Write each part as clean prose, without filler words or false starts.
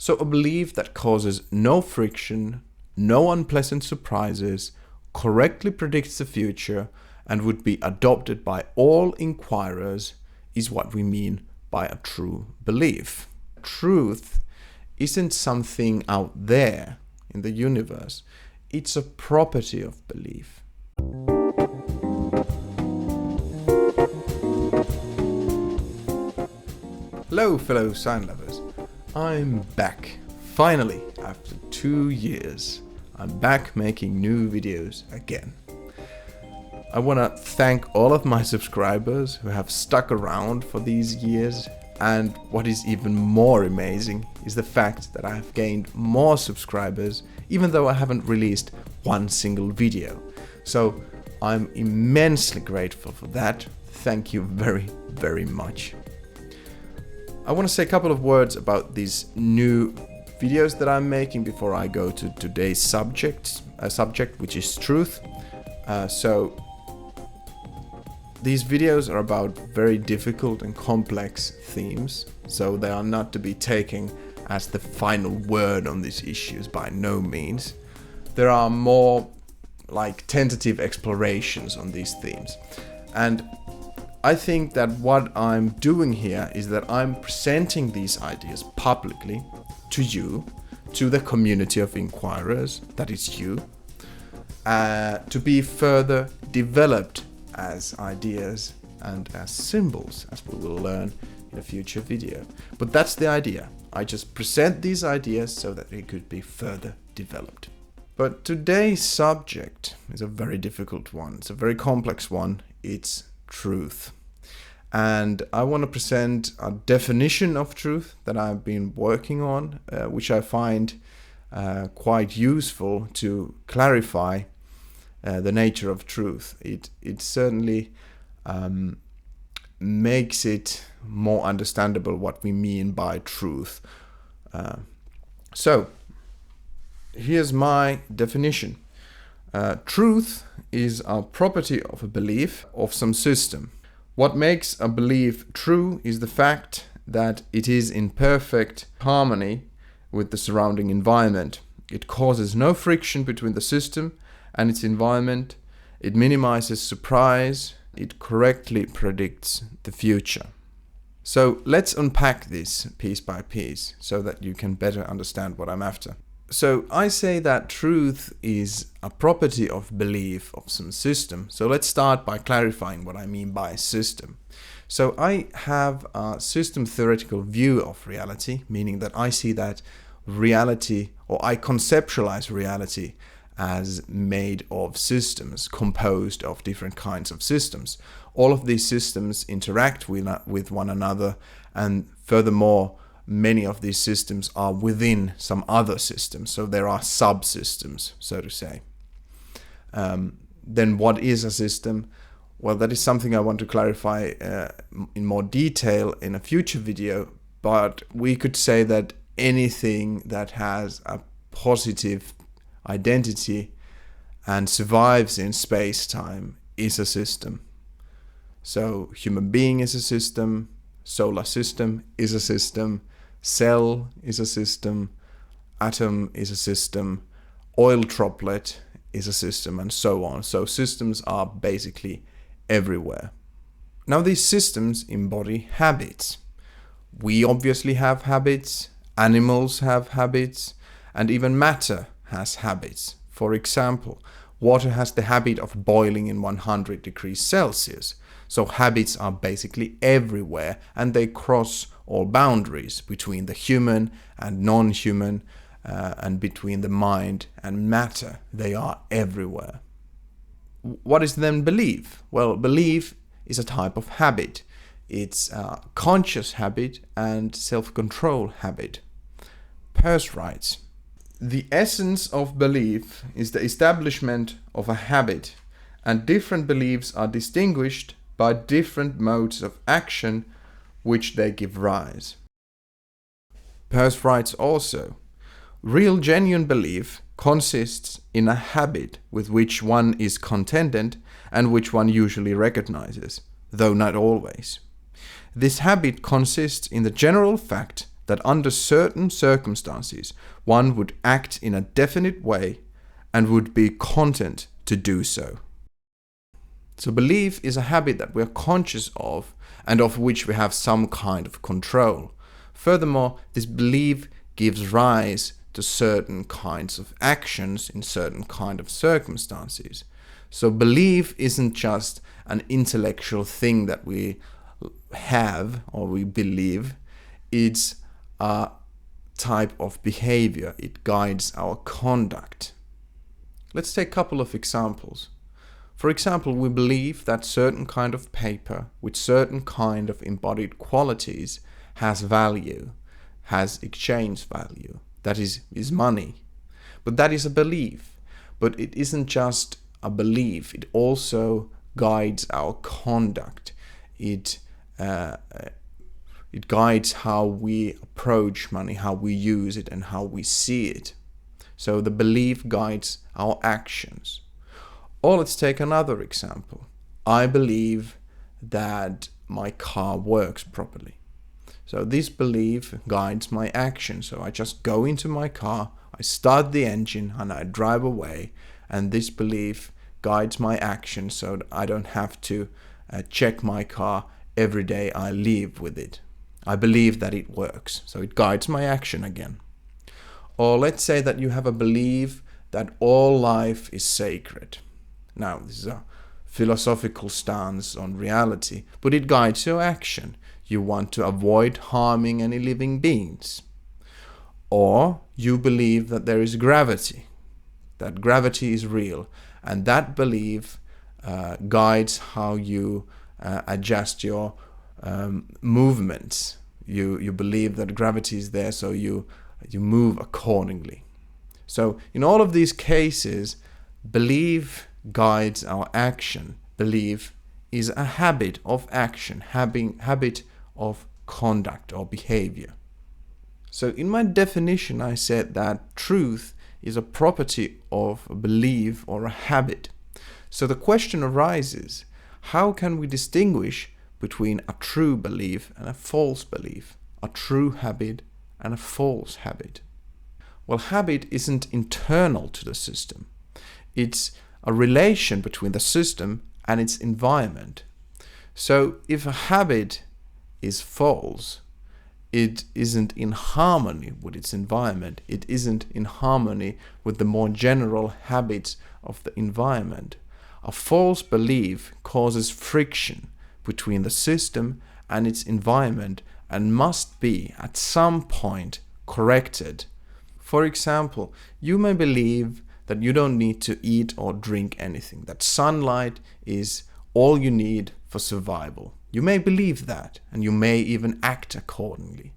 So a belief that causes no friction, no unpleasant surprises, correctly predicts the future, and would be adopted by all inquirers is what we mean by a true belief. Truth isn't something out there in the universe. It's a property of belief. Hello, fellow sign lovers. I'm back. Finally, after 2 years, I'm back making new videos again. I want to thank all of my subscribers who have stuck around for these years. And what is even more amazing is the fact that I have gained more subscribers even though I haven't released one single video. So I'm immensely grateful for that. Thank you very, very much. I want to say a couple of words about these new videos that I'm making before I go to today's subject, which is truth. So these videos are about very difficult and complex themes, so they are not to be taken as the final word on these issues by no means. There are more like tentative explorations on these themes. And I think that what I'm doing here is that I'm presenting these ideas publicly to you, to the community of inquirers, that is you, to be further developed as ideas and as symbols, as we will learn in a future video. But that's the idea. I just present these ideas so that they could be further developed. But today's subject is a very difficult one. It's a very complex one. It's truth. And I want to present a definition of truth that I've been working on, which I find quite useful to clarify the nature of truth. It certainly makes it more understandable what we mean by truth. So here's my definition. Truth is a property of a belief of some system. What makes a belief true is the fact that it is in perfect harmony with the surrounding environment. It causes no friction between the system and its environment. It minimizes surprise. It correctly predicts the future. So let's unpack this piece by piece so that you can better understand what I'm after. So I say that truth is a property of belief of some system. So let's start by clarifying what I mean by system. So I have a system theoretical view of reality, meaning that I see that reality, or I conceptualize reality as made of systems, composed of different kinds of systems. All of these systems interact with one another, and furthermore, many of these systems are within some other systems, so there are subsystems, so to say. Then what is a system? Well, that is something I want to clarify in more detail in a future video, but we could say that anything that has a positive identity and survives in space-time is a system. So human being is a system, solar system is a system, cell is a system, atom is a system, oil droplet is a system, and so on. So systems are basically everywhere. Now these systems embody habits. We obviously have habits, animals have habits, and even matter has habits. For example, water has the habit of boiling in 100 degrees Celsius. So habits are basically everywhere, and they cross all boundaries between the human and non-human, and between the mind and matter. They are everywhere. What is then belief? Well, belief is a type of habit. It's a conscious habit and self-control habit. Peirce writes, "The essence of belief is the establishment of a habit, and different beliefs are distinguished by different modes of action which they give rise." Peirce writes also, "Real genuine belief consists in a habit with which one is contented and which one usually recognizes, though not always. This habit consists in the general fact that under certain circumstances one would act in a definite way and would be content to do so. So belief is a habit that we are conscious of and of which we have some kind of control. Furthermore, this belief gives rise to certain kinds of actions in certain kind of circumstances. So belief isn't just an intellectual thing that we have or we believe. It's a type of behavior. It guides our conduct. Let's take a couple of examples. For example, we believe that certain kind of paper with certain kind of embodied qualities has value, has exchange value. That is money. But that is a belief. But it isn't just a belief. It also guides our conduct. It guides how we approach money, how we use it, and how we see it. So the belief guides our actions. Or let's take another example. I believe that my car works properly. So this belief guides my action. So I just go into my car, I start the engine, and I drive away. And this belief guides my action so that I don't have to check my car every day I leave with it. I believe that it works. So it guides my action again. Or let's say that you have a belief that all life is sacred. Now, this is a philosophical stance on reality, but it guides your action. You want to avoid harming any living beings. Or you believe that there is gravity, that gravity is real, and that belief guides how you adjust your movements. You believe that gravity is there, so you move accordingly. So in all of these cases, belief guides our action. Belief is a habit of action, habit of conduct or behavior. So in my definition, I said that truth is a property of a belief or a habit. So the question arises, how can we distinguish between a true belief and a false belief, a true habit and a false habit? Well, habit isn't internal to the system. It's a relation between the system and its environment. So if a habit is false, it isn't in harmony with its environment. It isn't in harmony with the more general habits of the environment. A false belief causes friction between the system and its environment and must be at some point corrected. For example, you may believe that you don't need to eat or drink anything, that sunlight is all you need for survival. You may believe that, and you may even act accordingly.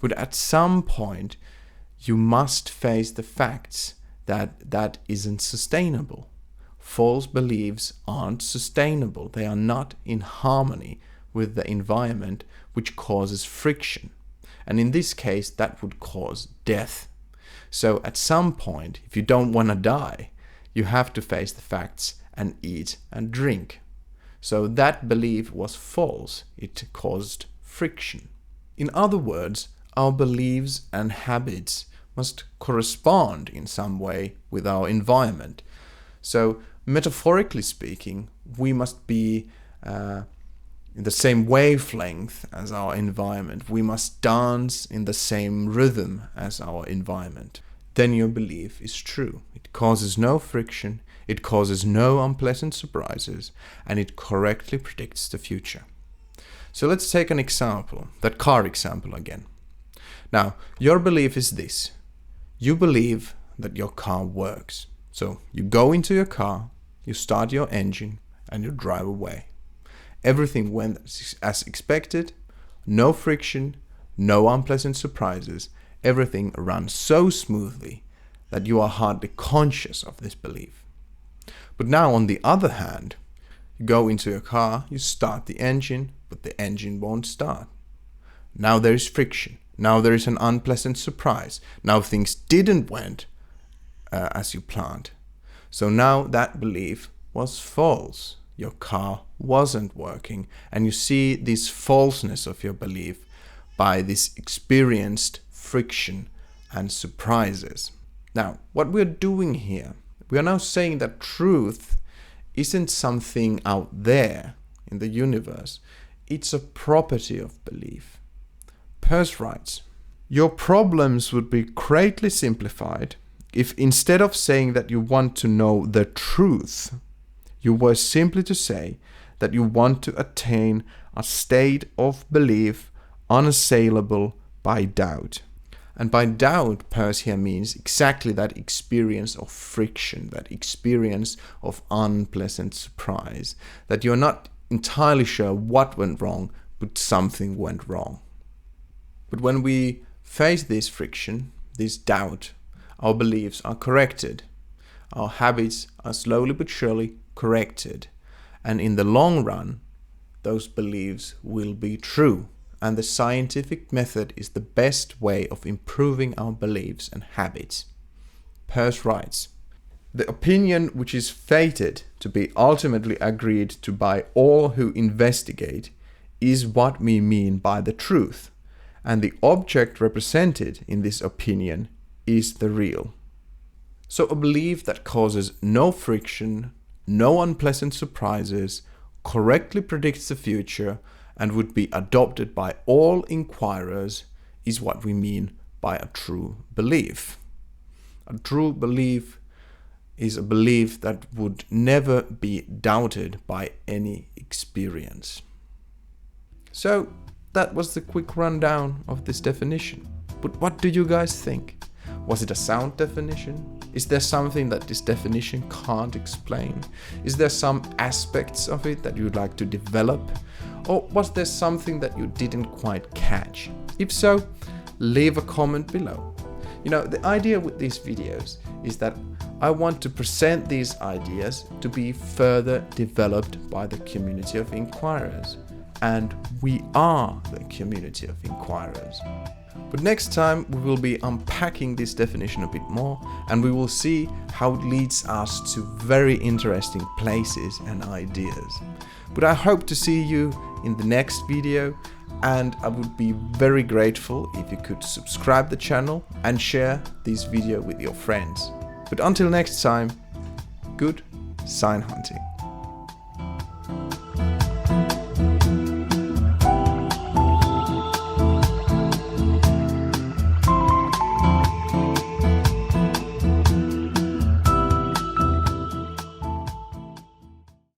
But at some point, you must face the facts that that isn't sustainable. False beliefs aren't sustainable. They are not in harmony with the environment, which causes friction. And in this case, that would cause death. So at some point, if you don't want to die, you have to face the facts and eat and drink. So that belief was false. It caused friction. In other words, our beliefs and habits must correspond in some way with our environment. So metaphorically speaking, we must be in the same wavelength as our environment. We must dance in the same rhythm as our environment. Then your belief is true. It causes no friction, it causes no unpleasant surprises, and it correctly predicts the future. So let's take an example, that car example again. Now, your belief is this. You believe that your car works. So you go into your car, you start your engine, and you drive away. Everything went as expected, no friction, no unpleasant surprises. Everything runs so smoothly that you are hardly conscious of this belief. But now, on the other hand, you go into your car, you start the engine, but the engine won't start. Now there is friction. Now there is an unpleasant surprise. Now things didn't went as you planned. So now that belief was false. Your car wasn't working, and you see this falseness of your belief by this experienced friction and surprises. Now, what we're doing here, we are now saying that truth isn't something out there in the universe. It's a property of belief. Peirce writes, "Your problems would be greatly simplified if instead of saying that you want to know the truth, you were simply to say that you want to attain a state of belief unassailable by doubt." And by doubt, Peirce here means exactly that experience of friction, that experience of unpleasant surprise, that you're not entirely sure what went wrong, but something went wrong. But when we face this friction, this doubt, our beliefs are corrected. Our habits are slowly but surely corrected. And in the long run, those beliefs will be true. And the scientific method is the best way of improving our beliefs and habits. Peirce writes, "The opinion which is fated to be ultimately agreed to by all who investigate is what we mean by the truth, and the object represented in this opinion is the real." So a belief that causes no friction, no unpleasant surprises, correctly predicts the future, and would be adopted by all inquirers is what we mean by a true belief. A true belief is a belief that would never be doubted by any experience. So that was the quick rundown of this definition. But what do you guys think? Was it a sound definition? Is there something that this definition can't explain? Is there some aspects of it that you'd like to develop? Or was there something that you didn't quite catch? If so, leave a comment below. You know, the idea with these videos is that I want to present these ideas to be further developed by the community of inquirers. And we are the community of inquirers. But next time we will be unpacking this definition a bit more, and we will see how it leads us to very interesting places and ideas. But I hope to see you in the next video, and I would be very grateful if you could subscribe the channel and share this video with your friends. But until next time, good sign hunting.